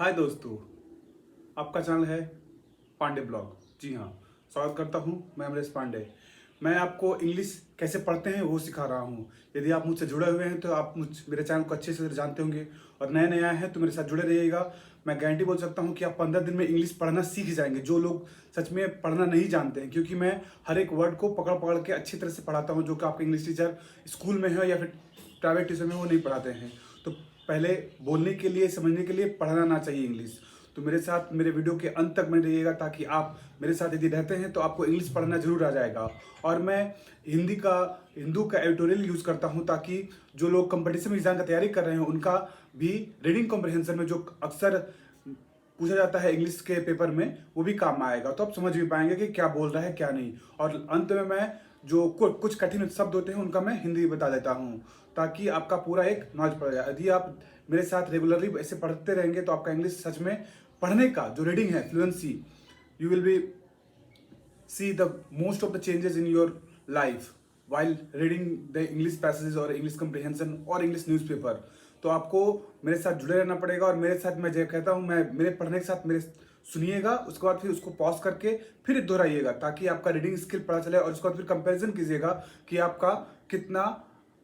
हाय दोस्तों, आपका चैनल है पांडे ब्लॉग। जी हाँ, स्वागत करता हूँ। मैं अमरेश पांडे। मैं आपको इंग्लिश कैसे पढ़ते हैं वो सिखा रहा हूँ। यदि आप मुझसे जुड़े हुए हैं तो आप मेरे चैनल को अच्छे से जानते होंगे, और नए नए आए हैं तो मेरे साथ जुड़े रहिएगा। मैं गारंटी बोल सकता हूँ कि आप 15 दिन में इंग्लिश पढ़ना सीख जाएंगे, जो लोग सच में पढ़ना नहीं जानते हैं, क्योंकि मैं हर एक वर्ड को पकड़ पकड़ के अच्छी तरह से पढ़ाता हूँ, जो कि आपके इंग्लिश टीचर स्कूल में है या फिर प्राइवेट ट्यूशन में वो नहीं पढ़ाते हैं। तो पहले बोलने के लिए, समझने के लिए पढ़ना ना चाहिए इंग्लिश। तो मेरे साथ मेरे वीडियो के अंत तक बने रहिएगा, ताकि आप मेरे साथ यदि रहते हैं तो आपको इंग्लिश पढ़ना जरूर आ जाएगा। और मैं हिंदू का एडिटोरियल यूज़ करता हूं, ताकि जो लोग कंपटीशन एग्जाम की तैयारी कर रहे हैं उनका भी रीडिंग कॉम्प्रिहेंशन में जो अक्सर पूछा जाता है इंग्लिश के पेपर में, वो भी काम आएगा। तो आप समझ भी पाएंगे कि क्या बोल रहा है क्या नहीं। और अंत में मैं जो कुछ कठिन शब्द होते हैं उनका मैं हिंदी बता देता हूँ, ताकि आपका पूरा एक नॉलेज पड़ जाए। यदि आप मेरे साथ रेगुलरली ऐसे पढ़ते रहेंगे तो आपका इंग्लिश सच में पढ़ने का जो रीडिंग है, fluency, you will be see the most of the changes in your life while reading the English passages और English comprehension और English newspaper। तो आपको मेरे साथ जुड़े रहना पड़ेगा। और मेरे साथ, मैं जो कहता हूँ, मैं मेरे पढ़ने के साथ मेरे सुनिएगा, उसके बाद फिर उसको पॉज करके फिर दोहराइएगा, ताकि आपका रीडिंग स्किल पता चले। और उसके बाद फिर कंपैरिजन कीजिएगा कि आपका कितना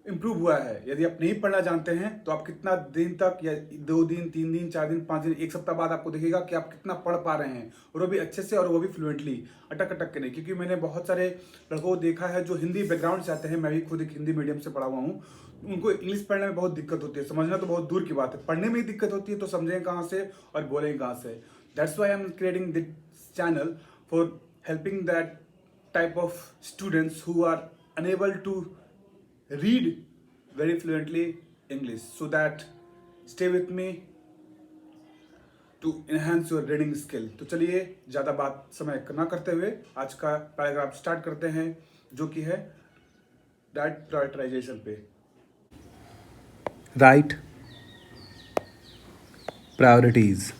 इम्प्रूव हुआ है। यदि आप नहीं पढ़ना जानते हैं तो आप कितना दिन तक, या 2 दिन, 3 दिन, 4 दिन, 5 दिन, 1 सप्ताह बाद आपको दिखेगा कि आप कितना पढ़ पा रहे हैं, और वो भी अच्छे से, और वो भी फ्लुएंटली, अटक अटक के नहीं। क्योंकि मैंने बहुत सारे लड़कों को देखा है जो हिंदी बैकग्राउंड से आते हैं। मैं भी खुद एक हिंदी मीडियम से पढ़ा हुआ हूँ। उनको इंग्लिश पढ़ने में बहुत दिक्कत होती है। समझना तो बहुत दूर की बात है, पढ़ने में ही दिक्कत होती है, तो समझें कहाँ से और बोलें कहाँ से। That's why I am creating this channel for helping that type of students who are unable to read very fluently English, so that stay with me to enhance your reading skill। तो चलिए ज़्यादा बात समय ना करते हुए आज का पैराग्राफ स्टार्ट करते हैं, जो कि है डाइट प्रायोरिटाइजेशन पे। Right priorities.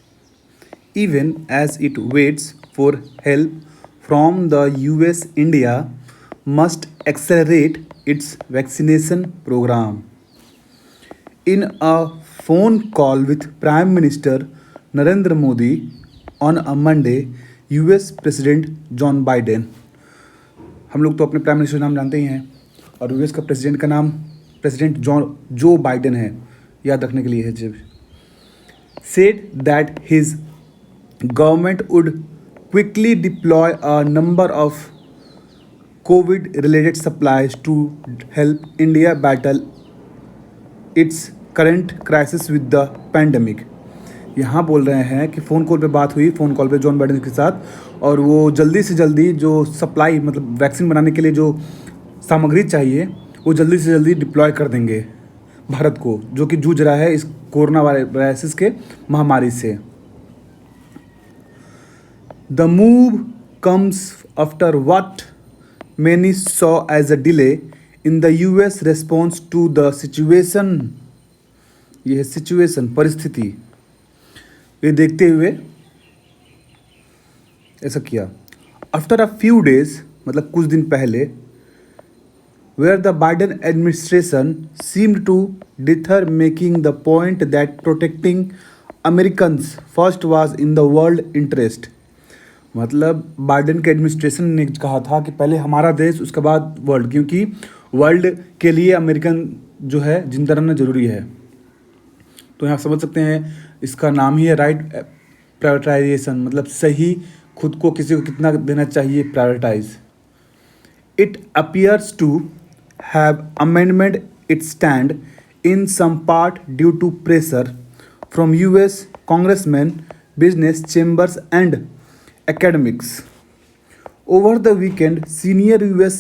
Even as it waits for help from the US, India must accelerate its vaccination program. In a phone call with Prime Minister Narendra Modi on a Monday, US President John Biden, हम लोग तो अपने prime minister का नाम जानते ही हैं, और US का प्रेसिडेंट का नाम प्रेसिडेंट जो बाइडेन है, याद रखने के लिए है जब, said that his government would quickly deploy a number of COVID-related supplies to help India battle its current crisis with the pandemic। यहाँ बोल रहे हैं कि फ़ोन कॉल पे बात हुई, फ़ोन कॉल पे जॉन बाइडेन के साथ, और वो जल्दी से जल्दी जो सप्लाई, मतलब वैक्सीन बनाने के लिए जो सामग्री चाहिए, वो जल्दी से जल्दी डिप्लॉय कर देंगे भारत को, जो कि जूझ रहा है इस कोरोना वायरस के महामारी से। The move comes after what many saw as a delay in the US response to the situation। यह सिचुएशन, परिस्थिति, ये देखते हुए ऐसा किया। आफ्टर अ फ्यू डेज, मतलब कुछ दिन पहले, where the Biden administration seemed to deter, making the point that protecting Americans first was in the world interest। मतलब बाइडेन के एडमिनिस्ट्रेशन ने कहा था कि पहले हमारा देश, उसके बाद वर्ल्ड, क्योंकि वर्ल्ड के लिए अमेरिकन जो है जिंदा रहना जरूरी है। तो यहाँ समझ सकते हैं, इसका नाम ही है राइट प्रायोरिटाइजेशन, मतलब सही, खुद को किसी को कितना देना चाहिए, prioritise. It appears to have amendment its stand in some part due to pressure from US congressman, business chambers and academics। Over the weekend, senior US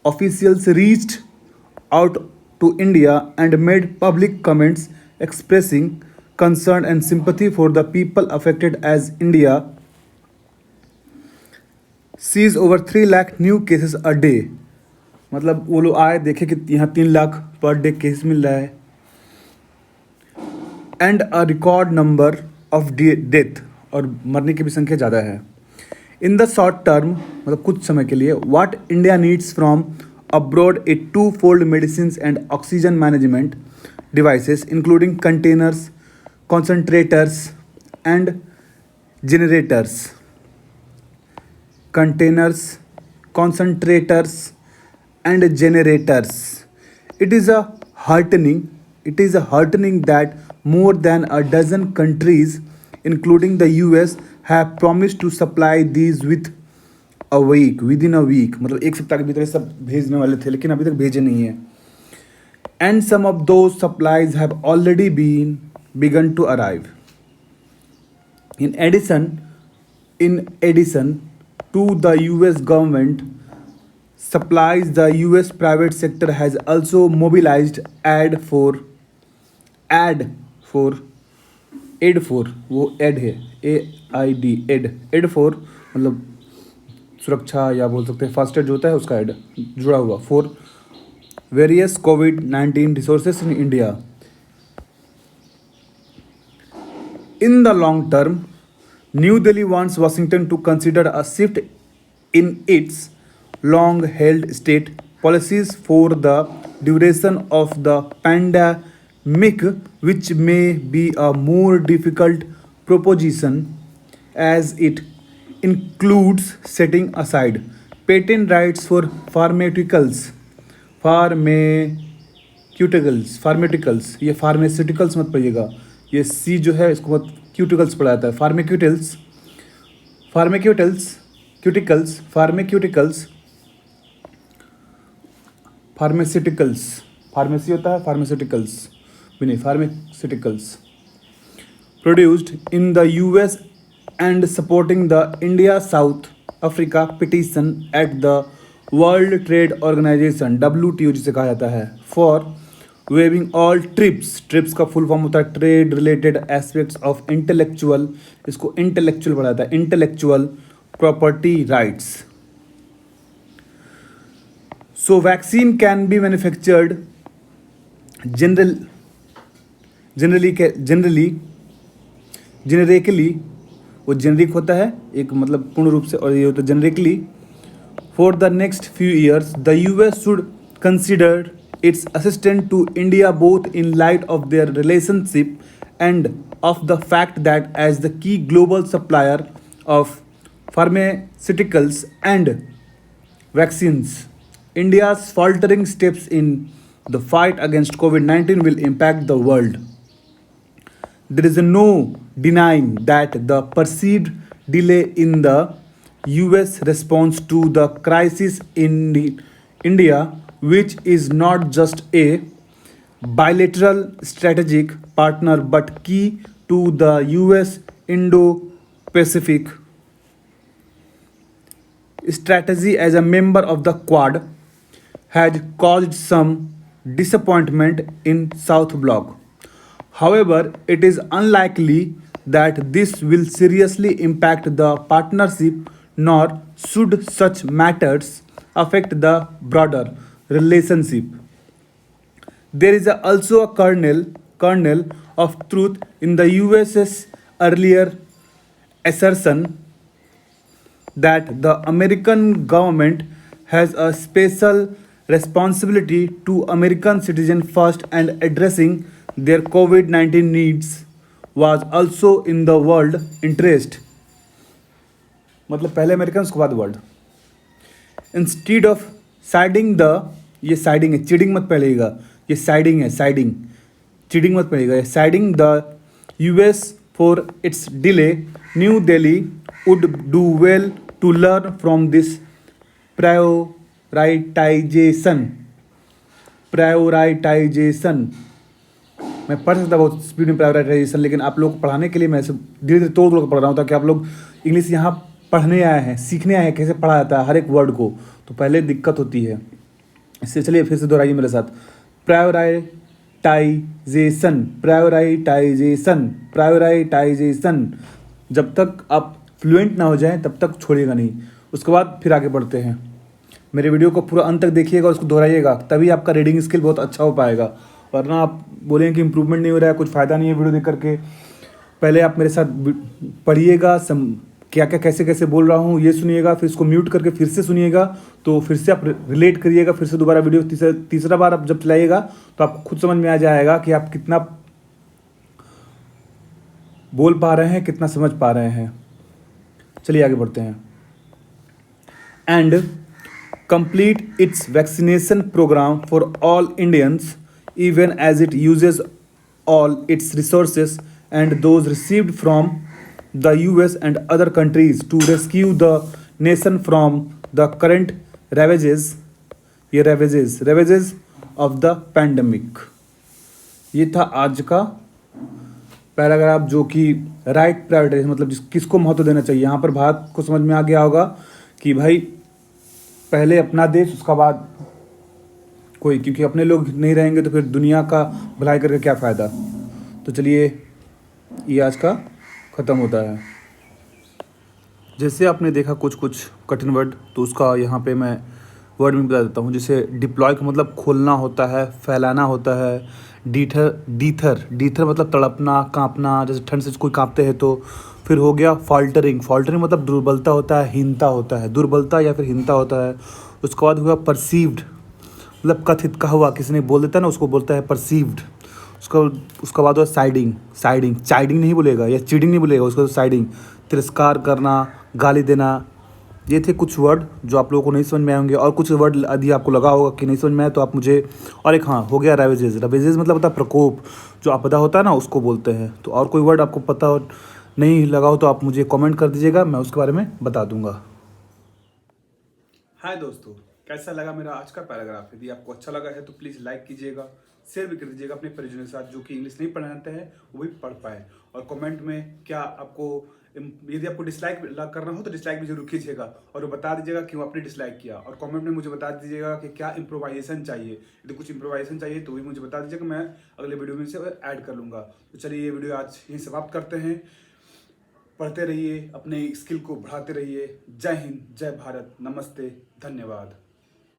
officials reached out to India and made public comments expressing concern and sympathy for the people affected, as India sees over 3 lakh new cases a day। मतलब वो लोग आए, देखे कि यहाँ 3 lakh per day case मिल रहा है, and a record number of death, और मरने की भी संख्या ज़्यादा है। इन द शॉर्ट टर्म, मतलब कुछ समय के लिए, what India needs from abroad A 2-fold medicine and oxygen management devices including containers, concentrators and generators, containers, concentrators, and generators. It is a heartening that more than a dozen countries, including the US, have promised to supply these within a week. मतलब एक सप्ताह के भीतर ये सब भेजने वाले थे, लेकिन अभी तक भेजे नहीं है. And some of those supplies have already begun to arrive. In addition to the US government supplies, the US private sector has also mobilized aid for वो एड है एड फॉर मतलब सुरक्षा या बोल सकते हैं फर्स्ट एड जो होता है उसका एड जुड़ा हुआ for various COVID-19 resources in India. In the long term, New Delhi wants Washington to consider a shift in its long-held state policies for the duration of the pandemic, which may be a more difficult proposition as it includes setting aside patent rights for pharmaceuticals. ये pharmaceuticals मत पढ़िएगा, ये सी जो है इसको मत cuticles पढ़ाता है. फार्मेसी होता है, फार्मास्यूटिकल्स भी नहीं, pharmaceuticals produced in the US and supporting the India South Africa petition at the World Trade Organization WTO जिसे कहा जाता है for waiving all TRIPS का फुल फॉर्म होता है trade related aspects of intellectual, इसको इंटेलेक्चुअल पढ़ाता है, intellectual property rights. So vaccine can be manufactured generically वो जेनरिक होता है एक मतलब पूर्ण रूप से, और ये होता है generically. For the next few years the US should consider its assistance to India both in light of their relationship and of the fact that as the key global supplier of pharmaceuticals and vaccines, India's faltering steps in the fight against COVID-19 will impact the world. There is no denying that the perceived delay in the US response to the crisis in India, which is not just a bilateral strategic partner but key to the US Indo-Pacific strategy as a member of the Quad, has caused some disappointment in South Bloc. However, it is unlikely that this will seriously impact the partnership, nor should such matters affect the broader relationship. There is also a kernel of truth in the US's earlier assertion that the American government has a special responsibility to American citizens first, and addressing their COVID-19 needs was also in the world interest. मतलब पहले American उसके बाद world. Instead of siding the, ये siding है, चीडिंग मत पढ़िएगा, ये siding है, साइडिंग, चीडिंग मत पढ़िएगा, siding the US for its delay, New Delhi would do well to learn from this prioritization. मैं पढ़ सकता बहुत स्पीड में प्रायोराइटाइजेशन, लेकिन आप लोग पढ़ाने के लिए मैं धीरे धीरे तोड़ पढ़ रहा हूँ ताकि आप लोग इंग्लिश यहाँ पढ़ने आए हैं, सीखने आए हैं कैसे पढ़ा जाता है हर एक वर्ड को, तो पहले दिक्कत होती है. इससे चलिए फिर से दोहराइए मेरे साथ. प्रायोराइटाइजेशन. जब तक आप फ्लुएंट ना हो जाएं तब तक छोड़िएगा नहीं, उसके बाद फिर आगे बढ़ते हैं. मेरे वीडियो को पूरा अंत तक देखिएगा, उसको दोहराइएगा, तभी आपका रीडिंग स्किल बहुत अच्छा हो पाएगा. वरना आप बोलेंगे कि इम्प्रूवमेंट नहीं हो रहा है, कुछ फ़ायदा नहीं है वीडियो देख करके. पहले आप मेरे साथ पढ़िएगा, क्या क्या कैसे कैसे बोल रहा हूँ ये सुनिएगा, फिर इसको म्यूट करके फिर से सुनिएगा, तो फिर से आप रिलेट करिएगा, फिर से दोबारा वीडियो तीसरा बार आप जब चलाइएगा तो आप खुद समझ में आ जाएगा कि आप कितना बोल पा रहे हैं, कितना समझ पा रहे हैं। चलिए आगे बढ़ते हैं। And complete its vaccination programme for all Indians even as it uses all its resources and those received from the US and other countries to rescue the nation from the current ravages of the pandemic। ये था आज का paragraph जो कि right prioritise मतलब किसको महत्व देना चाहिए। यहाँ पर भारत को समझ में आ गया होगा कि भाई पहले अपना देश उसका बाद कोई, क्योंकि अपने लोग नहीं रहेंगे तो फिर दुनिया का भलाई करके क्या फ़ायदा। तो चलिए ये आज का ख़त्म होता है। जैसे आपने देखा कुछ कुछ कठिन वर्ड, तो उसका यहाँ पे मैं वर्ड में बता देता हूँ। जैसे डिप्लॉय का मतलब खोलना होता है, फैलाना होता है। डीथर मतलब तड़पना, कांपना, जैसे ठंड से कोई कांपते हैं तो। फिर हो गया फॉल्टरिंग मतलब दुर्बलता होता है, हीनता होता है, दुर्बलता या फिर हीनता होता है। उसके बाद हुआ परसीव्ड मतलब कथित, कहा हुआ, किसी ने बोल देता है ना, उसको बोलता है परसीव्ड। उसका बाद हुआ साइडिंग चाइडिंग नहीं बोलेगा या चीडिंग नहीं बोलेगा, उसका साइडिंग, तिरस्कार करना, गाली देना। ये थे कुछ वर्ड जो आप लोगों को नहीं समझ में आएंगे। और कुछ वर्ड यदि आपको लगा होगा कि नहीं समझ में आए तो आप मुझे, और एक हाँ हो गया रेवेजेस मतलब होता है प्रकोप, जो आपदा होता है ना उसको बोलते हैं। तो और कोई वर्ड आपको पता नहीं लगा हो तो आप मुझे कमेंट कर दीजिएगा, मैं उसके बारे में बता दूंगा। हाय दोस्तों, कैसा लगा मेरा आज का पैराग्राफ? यदि आपको अच्छा लगा है तो प्लीज़ लाइक कीजिएगा, शेयर भी कर दीजिएगा अपने परिजनों के साथ जो कि इंग्लिश नहीं पढ़ना चाहते हैं वो भी पढ़ पाए। और कमेंट में क्या आपको, यदि आपको डिसलाइक करना हो तो डिसलाइक भी जरूर कीजिएगा और बता दीजिएगा क्यों आपने डिसलाइक किया। और कमेंट में मुझे बता दीजिएगा कि क्या इम्प्रोवाइजेशन चाहिए। यदि कुछ इम्प्रोवाइजेशन चाहिए तो भी मुझे बता दीजिएगा, मैं अगले वीडियो में से ऐड कर लूँगा। तो चलिए ये वीडियो आज यहीं समाप्त करते हैं। पढ़ते रहिए, अपने स्किल को बढ़ाते रहिए। जय हिंद, जय भारत, नमस्ते, धन्यवाद।